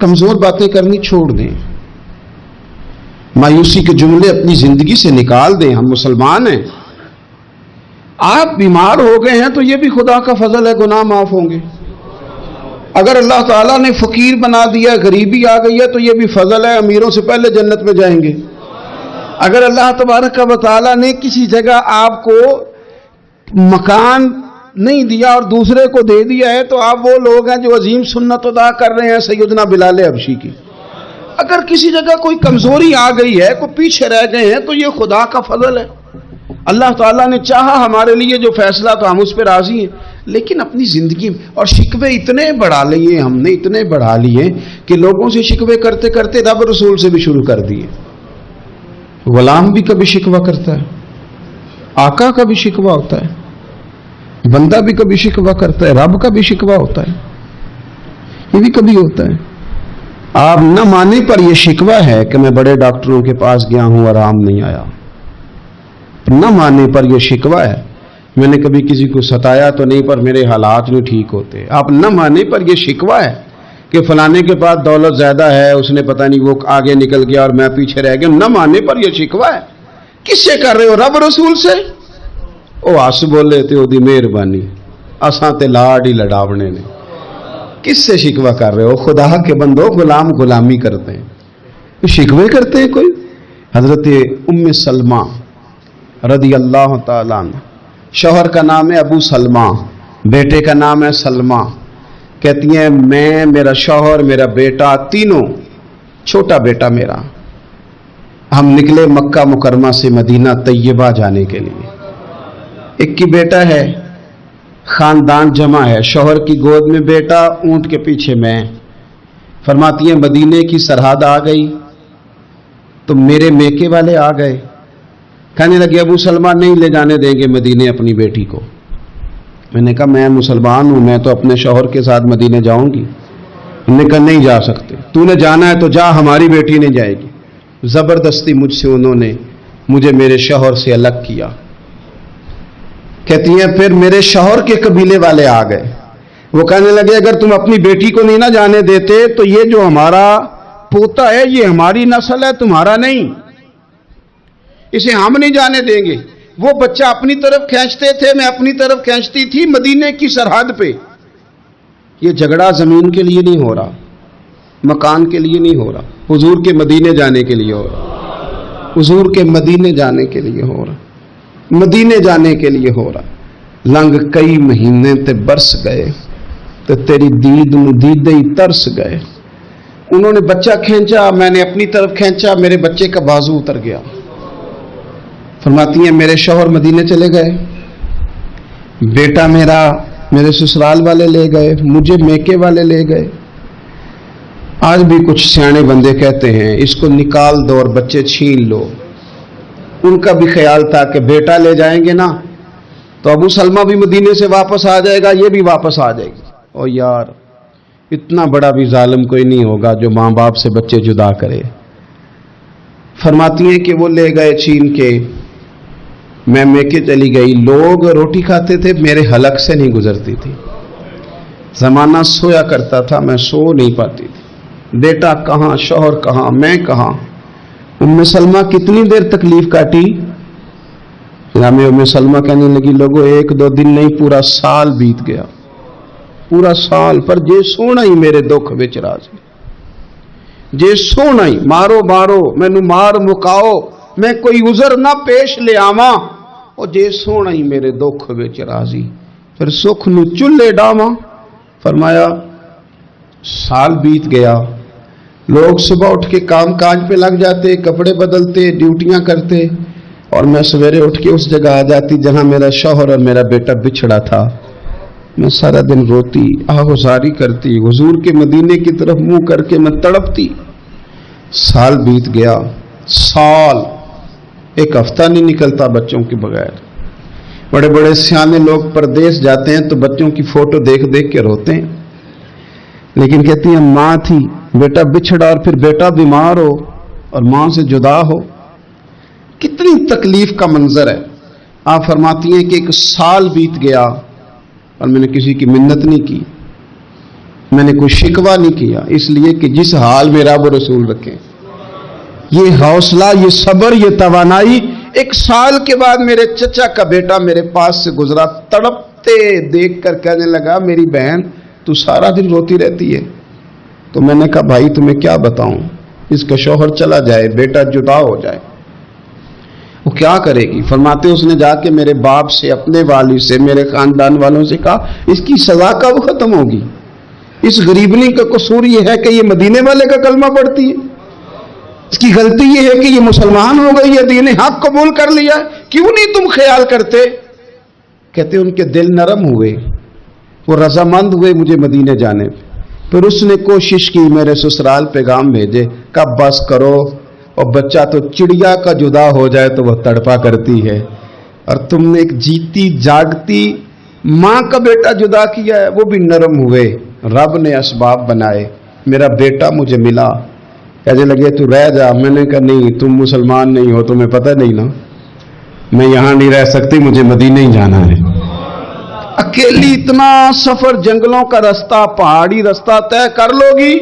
کمزور باتیں کرنی چھوڑ دیں، مایوسی کے جملے اپنی زندگی سے نکال دیں. ہم مسلمان ہیں. آپ بیمار ہو گئے ہیں تو یہ بھی خدا کا فضل ہے، گناہ معاف ہوں گے. اگر اللہ تعالیٰ نے فقیر بنا دیا، غریبی آ گئی ہے تو یہ بھی فضل ہے، امیروں سے پہلے جنت میں جائیں گے. اگر اللہ تبارک و تعالیٰ نے کسی جگہ آپ کو مکان نہیں دیا اور دوسرے کو دے دیا ہے تو آپ وہ لوگ ہیں جو عظیم سنت ادا کر رہے ہیں سیدنا بلال حبشی کی. اگر کسی جگہ کوئی کمزوری آ گئی ہے، کوئی پیچھے رہ گئے ہیں تو یہ خدا کا فضل ہے. اللہ تعالیٰ نے چاہا ہمارے لیے جو فیصلہ تو ہم اس پہ راضی ہیں. لیکن اپنی زندگی میں اور شکوے اتنے بڑھا لیے، ہم نے اتنے بڑھا لیے کہ لوگوں سے شکوے کرتے کرتے رب رسول سے بھی شروع کر دیے. غلام بھی کبھی شکوہ کرتا ہے، آقا کا بھی شکوہ ہوتا ہے، بندہ بھی کبھی شکوہ کرتا ہے، رب کا بھی شکوہ ہوتا ہے، یہ بھی کبھی ہوتا ہے. آپ نہ مانے پر یہ شکوہ ہے کہ میں بڑے ڈاکٹروں کے پاس گیا ہوں آرام نہیں آیا. نہ مانے پر یہ شکوہ ہے میں نے کبھی کسی کو ستایا تو نہیں پر میرے حالات نہیں ٹھیک ہوتے. آپ نہ مانے پر یہ شکوہ ہے کہ فلانے کے پاس دولت زیادہ ہے، اس نے پتہ نہیں وہ آگے نکل گیا اور میں پیچھے رہ گیا. نہ مانے پر یہ شکوہ ہے. کس سے کر رہے ہو؟ رب رسول سے. او آس بولے تے او دی مہربانی اساں تے لاڈ ہی لڑاونے نے. کس سے شکوہ کر رہے ہو؟ خدا کے بندو، غلام غلامی کرتے ہیں، شکوے کرتے ہیں کوئی. حضرت ام سلمہ رضی اللہ تعالیٰ عنہ، شوہر کا نام ہے ابو سلمہ، بیٹے کا نام ہے سلمہ. کہتی ہیں میں، میرا شوہر، میرا بیٹا، تینوں، چھوٹا بیٹا میرا، ہم نکلے مکہ مکرمہ سے مدینہ طیبہ جانے کے لیے. ایک کی بیٹا ہے، خاندان جمع ہے، شوہر کی گود میں بیٹا، اونٹ کے پیچھے میں. فرماتی ہیں مدینے کی سرحد آ گئی تو میرے میکے والے آ گئے. کہنے لگے ابو سلمہ نہیں لے جانے دیں گے مدینے اپنی بیٹی کو. میں نے کہا میں مسلمان ہوں، میں تو اپنے شوہر کے ساتھ مدینے جاؤں گی. انہوں نے کہا نہیں جا سکتے، تو نے جانا ہے تو جا، ہماری بیٹی نہیں جائے گی. زبردستی مجھ سے انہوں نے مجھے میرے شوہر سے الگ کیا. کہتی ہیں پھر میرے شوہر کے قبیلے والے آ گئے. وہ کہنے لگے اگر تم اپنی بیٹی کو نہیں نہ جانے دیتے تو یہ جو ہمارا پوتا ہے یہ ہماری نسل ہے، تمہارا نہیں، اسے ہم نہیں جانے دیں گے. وہ بچہ اپنی طرف کھینچتے تھے، میں اپنی طرف کھینچتی تھی مدینے کی سرحد پہ. یہ جھگڑا زمین کے لیے نہیں ہو رہا، مکان کے لیے نہیں ہو رہا، حضور کے مدینے جانے کے لیے ہو رہا، حضور کے مدینے جانے کے لیے ہو رہا، مدینے جانے کے لیے ہو رہا. لنگ کئی مہینے تے برس گئے تو تیری دید نو دیدے ہی ترس گئے. انہوں نے بچہ کھینچا، میں نے اپنی طرف کھینچا، میرے بچے کا بازو اتر گیا. فرماتی ہیں میرے شوہر مدینے چلے گئے، بیٹا میرا میرے سسرال والے لے گئے، مجھے میکے والے لے گئے. آج بھی کچھ سیانے بندے کہتے ہیں اس کو نکال دو اور بچے چھین لو. ان کا بھی خیال تھا کہ بیٹا لے جائیں گے نا تو ابو سلمہ بھی مدینے سے واپس آ جائے گا، یہ بھی واپس آ جائے گی. او یار اتنا بڑا بھی ظالم کوئی نہیں ہوگا جو ماں باپ سے بچے جدا کرے. فرماتی ہیں کہ وہ لے گئے چھین کے، میں میکے چلی گئی. لوگ روٹی کھاتے تھے، میرے حلق سے نہیں گزرتی تھی. زمانہ سویا کرتا تھا، میں سو نہیں پاتی تھی. بیٹا کہاں، شوہر کہاں، میں کہاں. ام سلمہ کتنی دیر تکلیف کاٹی. ام سلمہ کہنے لگی لوگوں ایک دو دن نہیں پورا سال بیت گیا، پورا سال. پر جے سونا ہی میرے دکھ وچ راضی، جے سونا ہی مارو مارو مینو مار مکاؤ میں کوئی عذر نہ پیش لے آواں، اور جے سونا ہی میرے دکھ وچ راضی پھر سکھ نو چلے ڈاواں. فرمایا سال بیت گیا، لوگ صبح اٹھ کے کام کاج پہ لگ جاتے، کپڑے بدلتے، ڈیوٹیاں کرتے، اور میں سویرے اٹھ کے اس جگہ آ جاتی جہاں میرا شوہر اور میرا بیٹا بچھڑا تھا. میں سارا دن روتی، آہوزاری کرتی، حضور کے مدینے کی طرف منہ کر کے میں تڑپتی. سال بیت گیا، سال، ایک ہفتہ نہیں نکلتا بچوں کے بغیر. بڑے بڑے سیانے لوگ پردیس جاتے ہیں تو بچوں کی فوٹو دیکھ دیکھ کے روتے ہیں. لیکن کہتی ہیں ماں تھی، بیٹا بچھڑا اور پھر بیٹا بیمار ہو اور ماں سے جدا ہو، کتنی تکلیف کا منظر ہے. آپ فرماتی ہیں کہ ایک سال بیت گیا اور میں نے کسی کی منت نہیں کی، میں نے کوئی شکوہ نہیں کیا، اس لیے کہ جس حال میں رب رسول رکھیں، یہ حوصلہ، یہ صبر، یہ توانائی۔ 1 سال کے بعد میرے چچا کا بیٹا میرے پاس سے گزرا، تڑپتے دیکھ کر کہنے لگا میری بہن تو سارا دن روتی رہتی ہے۔ تو میں نے کہا بھائی تمہیں کیا بتاؤں، اس کا شوہر چلا جائے، بیٹا جدا ہو جائے، وہ کیا کرے گی؟ فرماتے اس نے جا کے میرے باپ سے، اپنے والد سے، میرے خاندان والوں سے کہا اس کی سزا کب ختم ہوگی؟ اس غریبنی کا قصور یہ ہے کہ یہ مدینے والے کا کلمہ پڑھتی ہے، اس کی غلطی یہ ہے کہ یہ مسلمان ہو گئی ہے، دین حق قبول کر لیا، کیوں نہیں تم خیال کرتے؟ کہتے ان کے دل نرم ہوئے، وہ رضامند ہوئے مجھے مدینے جانے پہ۔ پھر اس نے کوشش کی میرے سسرال پیغام بھیجے، کب بس کرو، اور بچہ تو چڑیا کا جدا ہو جائے تو وہ تڑپا کرتی ہے، اور تم نے ایک جیتی جاگتی ماں کا بیٹا جدا کیا ہے۔ وہ بھی نرم ہوئے، رب نے اسباب بنائے، میرا بیٹا مجھے ملا۔ کہنے لگے تو رہ جا، میں نے کہا نہیں، تم مسلمان نہیں ہو، تمہیں پتہ نہیں نا، میں یہاں نہیں رہ سکتی، مجھے مدینے ہی جانا ہے۔ اکیلی اتنا سفر، جنگلوں کا رستہ، پہاڑی رستہ طے کر لو گی؟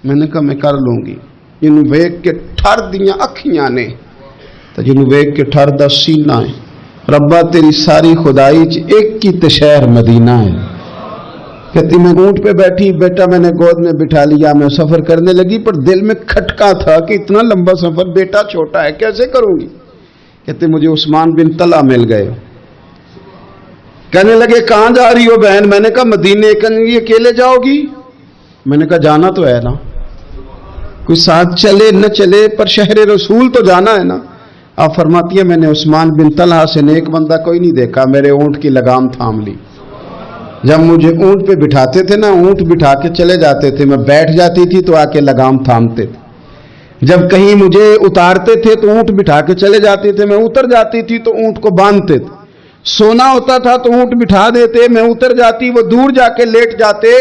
میں نے کہا میں کر لوں گی۔ جنوں ویک کے ٹھر دیاں اکھیاں نے تو جنوں ویک کے ٹھر دا سینہ ہے، ربا تیری ساری خدائی چ ایک کی تشہر مدینہ ہے۔ کہتی میں اونٹ پہ بیٹھی، بیٹا میں نے گود میں بٹھا لیا، میں سفر کرنے لگی، پر دل میں کھٹکا تھا کہ اتنا لمبا سفر، بیٹا چھوٹا ہے، کیسے کروں گی؟ کہتے مجھے عثمان بن طلحہ مل گئے، کہنے لگے کہاں جا رہی ہو بہن؟ میں نے کہا مدینے۔ کہنے لگے اکیلے جاؤ گی؟ میں نے کہا جانا تو ہے نا، کوئی ساتھ چلے نہ چلے پر شہر رسول تو جانا ہے نا۔ آپ فرماتی ہیں میں نے عثمان بن طلحہ سے نیک بندہ کوئی نہیں دیکھا، میرے اونٹ کی لگام تھام لی۔ جب مجھے اونٹ پہ بٹھاتے تھے نا، اونٹ بٹھا کے چلے جاتے تھے، میں بیٹھ جاتی تھی تو آ کے لگام تھامتے تھے۔ جب کہیں مجھے اتارتے تھے تو اونٹ بٹھا کے چلے جاتے تھے، میں اتر جاتی تھی تو اونٹ کو باندھتے تھے۔ سونا ہوتا تھا تو اونٹ بٹھا دیتے، میں اتر جاتی، وہ دور جا کے لیٹ جاتے۔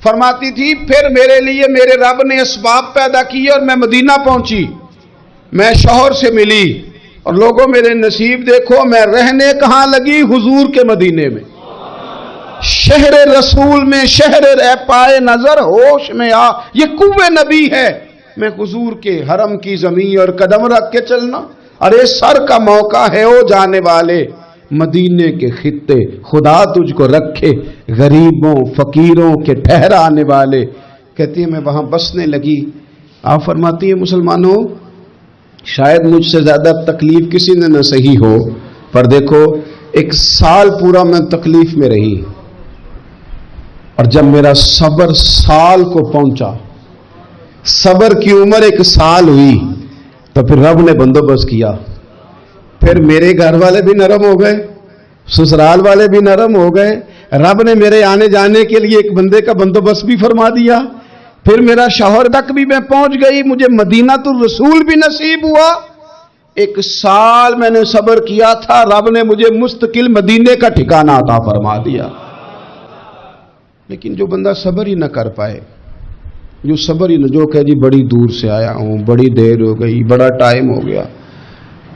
فرماتی تھی پھر میرے لیے میرے رب نے اسباب پیدا کیے اور میں مدینہ پہنچی، میں شوہر سے ملی، اور لوگوں میرے نصیب دیکھو، میں رہنے کہاں لگی؟ حضور کے مدینے میں، شہر رسول میں، شہر اے پائے نظر ہوش میں آ، یہ کوہ نبی ہے، میں حضور کے حرم کی زمین اور قدم رکھ کے چلنا۔ ارے سر کا موقع ہے او جانے والے، مدینے کے خطے خدا تجھ کو رکھے، غریبوں فقیروں کے ٹھہرانے والے۔ کہتی ہے میں وہاں بسنے لگی۔ آپ فرماتی ہیں مسلمانوں شاید مجھ سے زیادہ تکلیف کسی نے نہ سہی ہو، پر دیکھو 1 سال پورا میں تکلیف میں رہی، اور جب میرا صبر سال کو پہنچا، صبر کی عمر 1 سال ہوئی، تو پھر رب نے بندوبست کیا، پھر میرے گھر والے بھی نرم ہو گئے، سسرال والے بھی نرم ہو گئے، رب نے میرے آنے جانے کے لیے ایک بندے کا بندوبست بھی فرما دیا، پھر میرا شوہر تک بھی میں پہنچ گئی، مجھے مدینہ الرسول بھی نصیب ہوا۔ 1 سال میں نے صبر کیا تھا، رب نے مجھے مستقل مدینے کا ٹھکانہ عطا فرما دیا۔ لیکن جو بندہ صبر ہی نہ کر پائے، جو صبر ہی نہ، جو کہ جی بڑی دور سے آیا ہوں، بڑی دیر ہو گئی، بڑا ٹائم ہو گیا،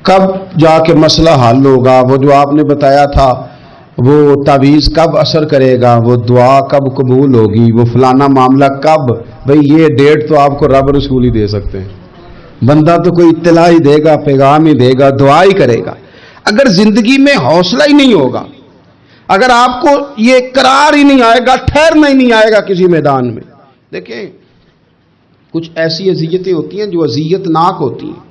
کب جا کے مسئلہ حل ہوگا؟ وہ جو آپ نے بتایا تھا وہ تعویذ کب اثر کرے گا؟ وہ دعا کب قبول ہوگی؟ وہ فلانا معاملہ کب؟ بھئی یہ ڈیٹ تو آپ کو رب رسول ہی دے سکتے ہیں، بندہ تو کوئی اطلاع ہی دے گا، پیغام ہی دے گا، دعا ہی کرے گا۔ اگر زندگی میں حوصلہ ہی نہیں ہوگا، اگر آپ کو یہ قرار ہی نہیں آئے گا، ٹھہرنا ہی نہیں آئے گا کسی میدان میں۔ دیکھیں کچھ ایسی اذیتیں ہوتی ہیں جو اذیت ناک ہوتی ہیں،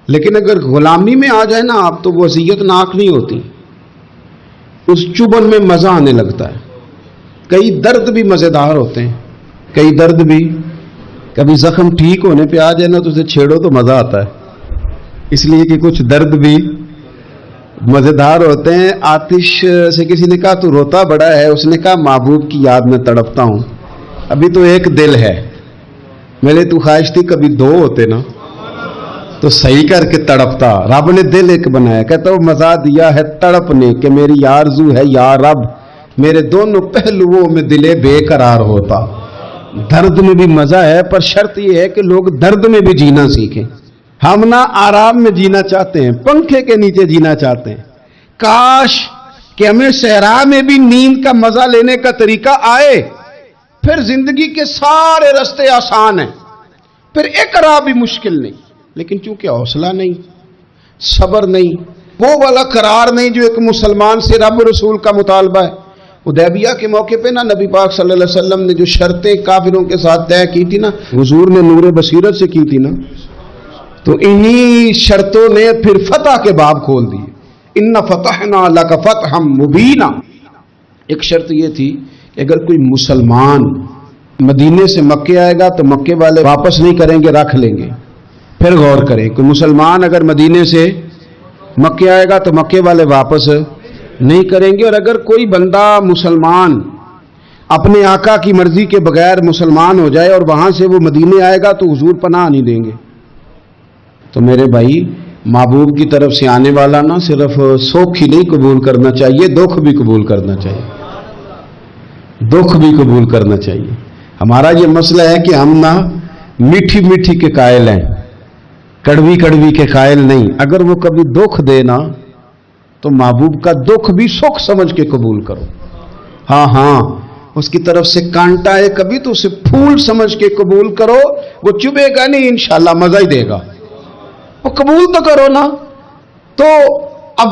لیکن اگر غلامی میں آ جائے نا آپ تو وہ اذیت ناک نہیں ہوتی، اس چبن میں مزہ آنے لگتا ہے۔ کئی درد بھی مزیدار ہوتے ہیں، کئی درد بھی، کبھی زخم ٹھیک ہونے پہ آ جائے نا تو اسے چھیڑو تو مزہ آتا ہے، اس لیے کہ کچھ درد بھی مزیدار ہوتے ہیں۔ آتش سے کسی نے کہا تو روتا بڑا ہے، اس نے کہا محبوب کی یاد میں تڑپتا ہوں، ابھی تو ایک دل ہے، میرے تو خواہش تھی کبھی 2 ہوتے نا تو صحیح کر کے تڑپتا، رب نے دل ایک بنایا، کہتا وہ مزہ دیا ہے تڑپ نے کہ میری آرزو ہے یا رب، میرے دونوں پہلوؤں میں دل بے قرار ہوتا۔ درد میں بھی مزہ ہے، پر شرط یہ ہے کہ لوگ درد میں بھی جینا سیکھیں۔ ہم نہ آرام میں جینا چاہتے ہیں، پنکھے کے نیچے جینا چاہتے ہیں، کاش کہ ہمیں صحرا میں بھی نیند کا مزہ لینے کا طریقہ آئے، پھر زندگی کے سارے راستے آسان ہیں، پھر ایک راہ بھی مشکل نہیں، لیکن چونکہ حوصلہ نہیں، صبر نہیں، وہ والا قرار نہیں جو ایک مسلمان سے رب رسول کا مطالبہ ہے۔ حدیبیہ کے موقع پہ نا نبی پاک صلی اللہ علیہ وسلم نے جو شرطیں کافروں کے ساتھ طے کی تھی نا، حضور نے نور بصیرت سے کی تھی نا، تو انہی شرطوں نے پھر فتح کے باب کھول دیے۔ ان فتحنا لک فتحا مبینا۔ ایک شرط یہ تھی کہ اگر کوئی مسلمان مدینے سے مکے آئے گا تو مکے والے واپس نہیں کریں گے، رکھ لیں گے۔ پھر غور کریں، کوئی مسلمان اگر مدینے سے مکے آئے گا تو مکے والے واپس نہیں کریں گے، اور اگر کوئی بندہ مسلمان اپنے آقا کی مرضی کے بغیر مسلمان ہو جائے اور وہاں سے وہ مدینے آئے گا تو حضور پناہ نہیں دیں گے۔ تو میرے بھائی، محبوب کی طرف سے آنے والا نہ صرف سوکھ ہی نہیں قبول کرنا چاہیے، دکھ بھی قبول کرنا چاہیے، دکھ بھی قبول کرنا چاہیے۔ ہمارا یہ مسئلہ ہے کہ ہم نہ میٹھی میٹھی کے قائل ہیں، کڑوی کڑوی کے قائل نہیں۔ اگر وہ کبھی دکھ دے نا تو محبوب کا دکھ بھی سکھ سمجھ کے قبول کرو۔ ہاں اس کی طرف سے کانٹا ہے کبھی تو اسے پھول سمجھ کے قبول کرو، وہ چبھے گا نہیں، انشاءاللہ مزہ ہی دے گا، وہ قبول تو کرو نا۔ تو اب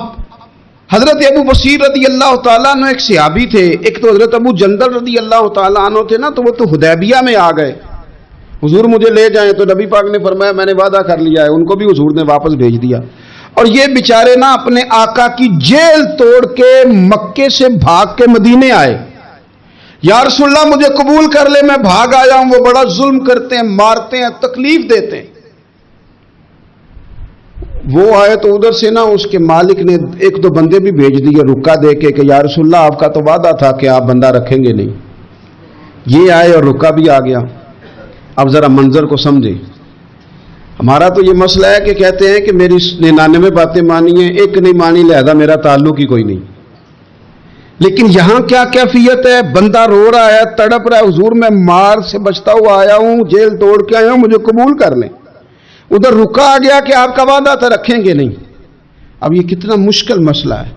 حضرت ابو بصیر رضی اللہ تعالیٰ عنہ ایک صحابی تھے، ایک تو حضرت ابو جندل رضی اللہ تعالیٰ عنہ تھے نا، تو وہ تو حدیبیہ میں آ گئے، حضور مجھے لے جائیں، تو نبی پاک نے فرمایا میں نے وعدہ کر لیا ہے، ان کو بھی حضور نے واپس بھیج دیا۔ اور یہ بیچارے نا اپنے آقا کی جیل توڑ کے مکے سے بھاگ کے مدینے آئے، یا رسول اللہ مجھے قبول کر لے، میں بھاگ آیا ہوں، وہ بڑا ظلم کرتے ہیں، مارتے ہیں، تکلیف دیتے ہیں۔ وہ آئے تو ادھر سے نا اس کے مالک نے ایک دو بندے بھی بھیج دیے رکا دے کے کہ یا رسول اللہ آپ کا تو وعدہ تھا کہ آپ بندہ رکھیں گے نہیں۔ یہ آئے اور رکا بھی آ گیا۔ اب ذرا منظر کو سمجھے۔ ہمارا تو یہ مسئلہ ہے کہ کہتے ہیں کہ میری 99 باتیں مانی ہیں، ایک نہیں مانی، لہذا میرا تعلق ہی کوئی نہیں۔ لیکن یہاں کیا کیفیت ہے؟ بندہ رو رہا ہے، تڑپ رہا ہے، حضور میں مار سے بچتا ہوا آیا ہوں، جیل توڑ کے آیا ہوں، مجھے قبول کر لیں۔ ادھر رکا آ گیا کہ آپ کا وعدہ تھا رکھیں گے نہیں۔ اب یہ کتنا مشکل مسئلہ ہے،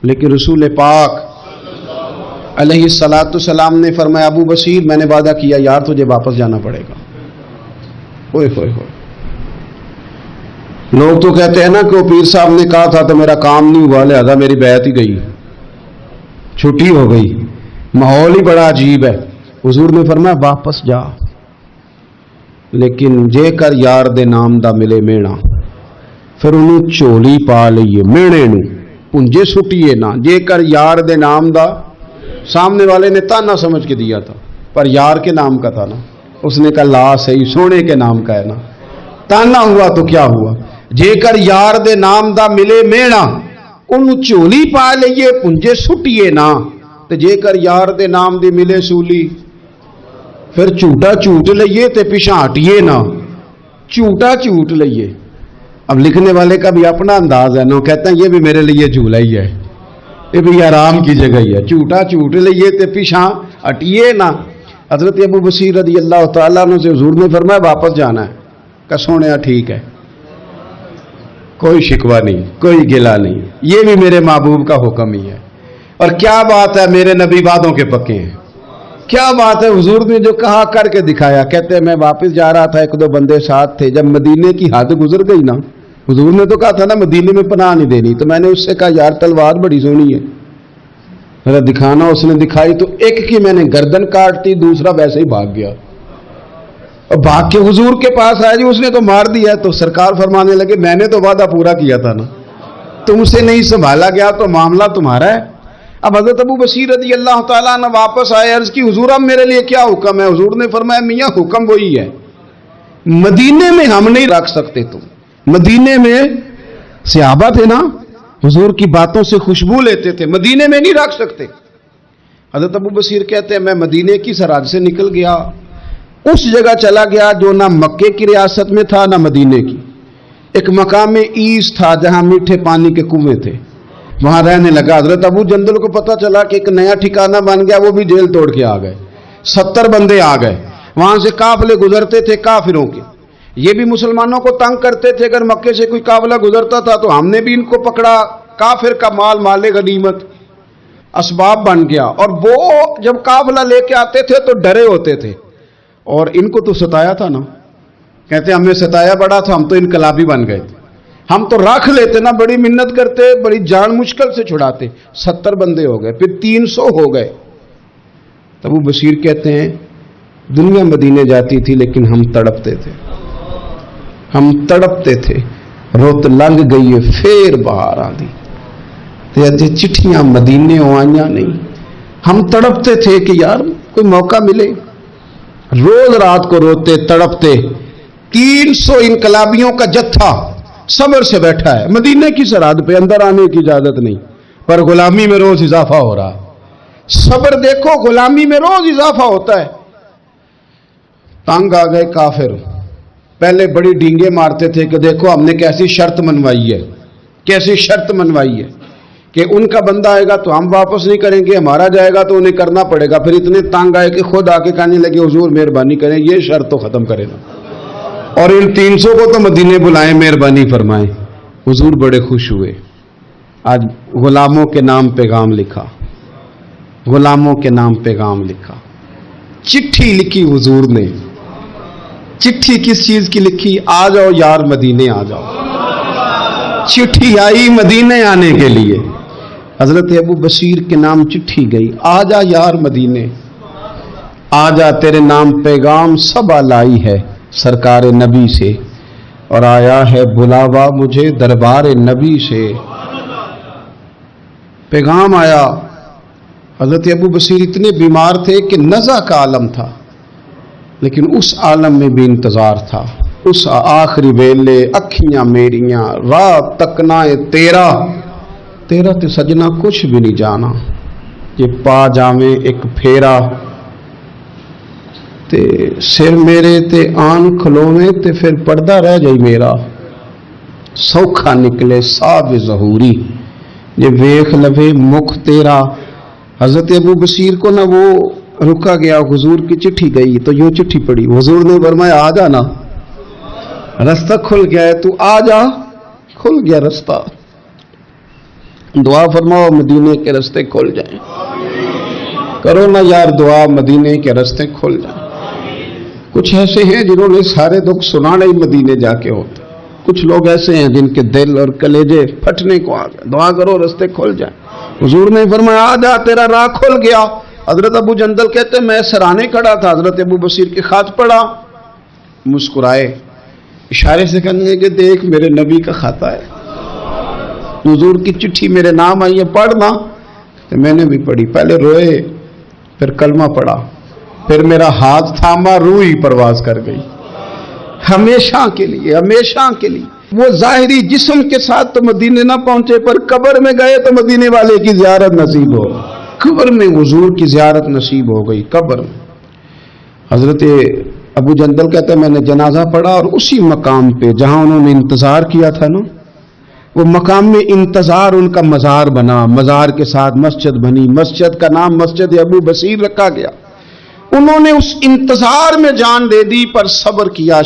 لیکن رسول پاک علیہ الصلاۃ والسلام نے فرمایا ابو بصیر میں نے وعدہ کیا یار تجھے واپس جانا پڑے گا۔ ہوئے ہوئے ہوئے، لوگ تو کہتے ہیں نا کہ وہ پیر صاحب نے کہا تھا تو میرا کام نہیں ہوا لہذا میری بیعت ہی گئی، چھٹی ہو گئی، ماحول ہی بڑا عجیب ہے۔ حضور نے فرمایا واپس جا، لیکن جے کر یار دے نام دا ملے مینا، پھر انہوں چولی پا لئیے مینے نو پنجے سٹیے نا، جے کر یار دے نام دا، سامنے والے نے تانا سمجھ کے دیا تھا پر یار کے نام کا تھا نا، اس نے کہا لا صحیح سونے کے نام کا ہے نا، تانا ہوا تو کیا ہوا، جے کر یار دے نام دا ملے مینا، انہوں چولی پا لئیے پنجے سٹیے نا، تے جے کر یار دے نام دی ملے سولی، پھر جھوٹا جھوٹ لئیے تے پیچھے ہٹیے نا، جھوٹا جھوٹ لئیے۔ اب لکھنے والے کا بھی اپنا انداز ہے نا، کہتا ہے یہ بھی میرے لیے جھولا ہی ہے، یہ بھی آرام کی جگہ ہی ہے، جھوٹا جھوٹ لئیے تے پیچھے ہٹیے نا۔ حضرت ابو بصیر رضی اللہ تعالیٰ عنہ سے حضور نے فرمایا واپس جانا ہے، کہ سونے ٹھیک ہے، کوئی شکوہ نہیں، کوئی گلہ نہیں، یہ بھی میرے محبوب کا حکم ہی ہے۔ اور کیا بات ہے، میرے نبی وعدوں کے پکے ہیں، کیا بات ہے، حضور نے جو کہا کر کے دکھایا۔ کہتے ہیں میں واپس جا رہا تھا، ایک دو بندے ساتھ تھے، جب مدینے کی حد گزر گئی نا، حضور نے تو کہا تھا نا مدینے میں پناہ نہیں دینی، تو میں نے اس سے کہا یار تلوار بڑی سونی ہے ذرا دکھانا، اس نے دکھائی تو ایک کی میں نے گردن کاٹ دی، دوسرا ویسے ہی بھاگ گیا، اور بھاگ کے حضور کے پاس آیا، جی اس نے تو مار دیا، تو سرکار فرمانے لگے میں نے تو وعدہ پورا کیا تھا نا، تم سے نہیں سنبھالا گیا تو معاملہ تمہارا ہے۔ اب حضرت ابو بصیر رضی اللہ تعالیٰ عنہ واپس آئے، عرض کی حضور اب میرے لیے کیا حکم ہے؟ حضور نے فرمایا میاں حکم وہی ہے، مدینے میں ہم نہیں رکھ سکتے، تم مدینے میں صحابہ تھے نا، حضور کی باتوں سے خوشبو لیتے تھے، مدینے میں نہیں رکھ سکتے۔ حضرت ابو بصیر کہتے ہیں میں مدینے کی سرحد سے نکل گیا، اس جگہ چلا گیا جو نہ مکے کی ریاست میں تھا نہ مدینے کی، ایک مقام ایس تھا جہاں میٹھے پانی کے کنویں تھے، وہاں رہنے لگا۔ حضرت ابو جندل کو پتہ چلا کہ ایک نیا ٹھکانہ بن گیا، وہ بھی جیل توڑ کے آ گئے، 70 بندے آ گئے، وہاں سے قافلے گزرتے تھے کافروں کے، یہ بھی مسلمانوں کو تنگ کرتے تھے، اگر مکے سے کوئی قافلہ گزرتا تھا تو ہم نے بھی ان کو پکڑا، کافر کا مال مال غنیمت، اسباب بن گیا، اور وہ جب قافلہ لے کے آتے تھے تو ڈرے ہوتے تھے، اور ان کو تو ستایا تھا نا، کہتے ہمیں ستایا بڑا تھا، ہم تو انقلابی بن گئے تھے، ہم تو رکھ لیتے نا، بڑی منت کرتے، بڑی جان مشکل سے چھڑاتے، 70 بندے ہو گئے، پھر 300 ہو گئے۔ تب ابو بصیر کہتے ہیں دنیا مدینے جاتی تھی لیکن ہم تڑپتے تھے، ہم تڑپتے تھے، روت لنگ گئی ہے پھر باہر آندی، تے چٹھیاں مدینے آئیاں نہیں، ہم تڑپتے تھے کہ یار کوئی موقع ملے، روز رات کو روتے تڑپتے۔ 300 انقلابیوں کا جتھا صبر سے بیٹھا ہے مدینے کی سرحد پہ، اندر آنے کی اجازت نہیں، پر غلامی میں روز اضافہ ہو رہا۔ صبر دیکھو، غلامی میں روز اضافہ ہوتا ہے۔ تنگ آ گئے کافر، پہلے بڑی ڈینگیں مارتے تھے کہ دیکھو ہم نے کیسی شرط منوائی ہے، کیسی شرط منوائی ہے کہ ان کا بندہ آئے گا تو ہم واپس نہیں کریں گے، ہمارا جائے گا تو انہیں کرنا پڑے گا۔ پھر اتنے تنگ آئے کہ خود آ کے کہنے لگے حضور مہربانی کریں یہ شرط تو ختم کرے نا، اور ان 300 کو تو مدینے بلائیں، مہربانی فرمائیں۔ حضور بڑے خوش ہوئے، آج غلاموں کے نام پیغام لکھا، غلاموں کے نام پیغام لکھا، چٹھی لکھی حضور نے۔ چٹھی کس چیز کی لکھی؟ آ جاؤ یار مدینے آ جاؤ۔ چٹھی آئی مدینے آنے کے لیے، حضرت ابو بصیر کے نام چٹھی گئی، آ جا یار مدینے، آ جا تیرے نام پیغام سب لائی ہے سرکار نبی سے، اور آیا ہے بلاوا مجھے دربار نبی سے۔ پیغام آیا۔ حضرت ابو بصیر اتنے بیمار تھے کہ نزع کا عالم تھا، لیکن اس عالم میں بھی انتظار تھا۔ اس آخری ویلے اکھیاں میریاں رات تکنائے تیرا تے سجنا کچھ بھی نہیں جانا، یہ پا جاویں ایک پھیرا تے سر میرے تے آن کھلوویں تے پھر پردہ رہ جائی میرا، سوکھا نکلے صاحب ظہوری یہ ویخ لوے مکھ تیرا۔ حضرت ابو بصیر کو نہ وہ رکا گیا، حضور کی چٹھی گئی تو یوں چٹھی پڑی، حضور نے فرمایا آ جانا، رستہ کھل گیا ہے، تو آ جا، کھل گیا رستہ۔ دعا فرماؤ مدینے کے رستے کھل جائیں، کرو نا یار دعا مدینے کے رستے کھل جائیں۔ کچھ ایسے ہیں جنہوں نے سارے دکھ سنانے ہی مدینے جا کے ہوتے، کچھ لوگ ایسے ہیں جن کے دل اور کلیجے پھٹنے کو آ گئے، دعا کرو رستے کھل جائیں۔ حضور نے فرمایا آ جا تیرا راہ کھل گیا۔ حضرت ابو جندل کہتے ہیں میں سرانے کھڑا تھا، حضرت ابو بصیر کے خط پڑھا، مسکرائے، اشارے سے کہنے لگے کہ دیکھ میرے نبی کا خط ہے، حضور کی چٹھی میرے نام آئی ہے پڑھنا۔ تو میں نے بھی پڑھی، پہلے روئے پھر کلمہ پڑھا، پھر میرا ہاتھ تھاما، روح ہی پرواز کر گئی ہمیشہ کے لیے، ہمیشہ کے لیے۔ وہ ظاہری جسم کے ساتھ تو مدینے نہ پہنچے، پر قبر میں گئے تو مدینے والے کی زیارت نصیب ہو، قبر میں حضور کی زیارت نصیب ہو گئی۔ قبر میں حضرت ابو جندل کہتے ہیں میں نے جنازہ پڑھا، اور اسی مقام پہ جہاں انہوں نے انتظار کیا تھا نا، وہ مقام میں انتظار ان کا مزار بنا، مزار کے ساتھ مسجد بنی، مسجد کا نام مسجد ابو بصیر رکھا گیا۔ انہوں نے اس انتظار میں جان دے دی، پر صبر کیا،